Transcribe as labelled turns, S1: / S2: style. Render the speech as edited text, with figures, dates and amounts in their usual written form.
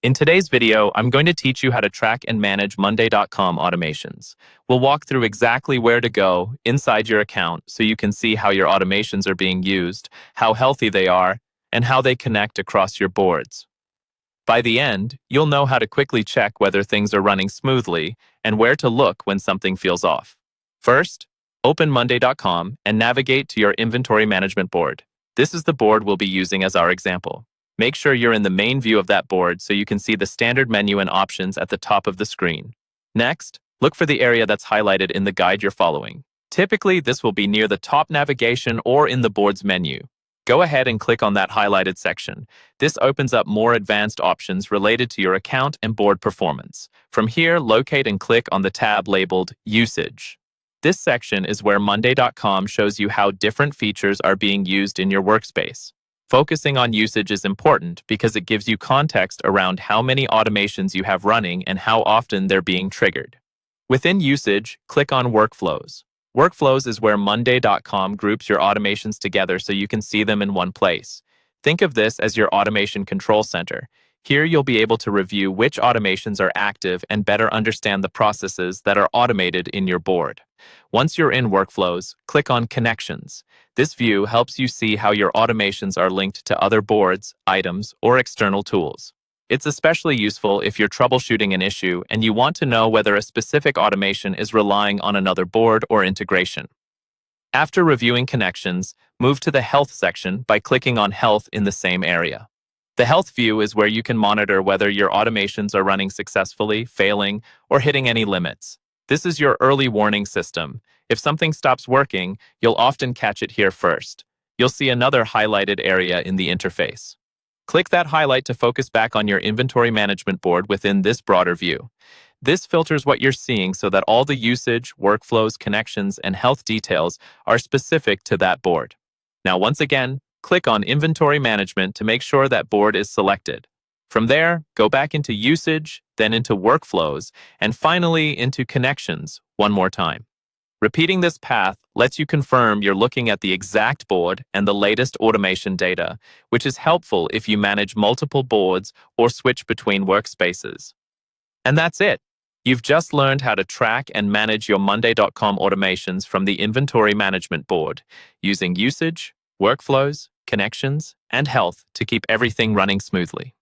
S1: In today's video, I'm going to teach you how to track and manage Monday.com automations. We'll walk through exactly where to go inside your account so you can see how your automations are being used, how healthy they are, and how they connect across your boards. By the end, you'll know how to quickly check whether things are running smoothly and where to look when something feels off. First, open Monday.com and navigate to your inventory management board. This is the board we'll be using as our example. Make sure you're in the main view of that board so you can see the standard menu and options at the top of the screen. Next, look for the area that's highlighted in the guide you're following. Typically, this will be near the top navigation or in the board's menu. Go ahead and click on that highlighted section. This opens up more advanced options related to your account and board performance. From here, locate and click on the tab labeled Usage. This section is where Monday.com shows you how different features are being used in your workspace. Focusing on usage is important because it gives you context around how many automations you have running and how often they're being triggered. Within usage, click on Workflows. Workflows is where Monday.com groups your automations together so you can see them in one place. Think of this as your automation control center. Here you'll be able to review which automations are active and better understand the processes that are automated in your board. Once you're in Workflows, click on Connections. This view helps you see how your automations are linked to other boards, items, or external tools. It's especially useful if you're troubleshooting an issue and you want to know whether a specific automation is relying on another board or integration. After reviewing connections, move to the Health section by clicking on Health in the same area. The Health view is where you can monitor whether your automations are running successfully, failing, or hitting any limits. This is your early warning system. If something stops working, you'll often catch it here first. You'll see another highlighted area in the interface. Click that highlight to focus back on your inventory management board within this broader view. This filters what you're seeing so that all the usage, workflows, connections, and health details are specific to that board. Now, once again, click on Inventory Management to make sure that board is selected. From there, go back into Usage, then into Workflows, and finally into Connections one more time. Repeating this path lets you confirm you're looking at the exact board and the latest automation data, which is helpful if you manage multiple boards or switch between workspaces. And that's it. You've just learned how to track and manage your Monday.com automations from the Inventory Management Board using Usage, Workflows, Connections, and Health to keep everything running smoothly.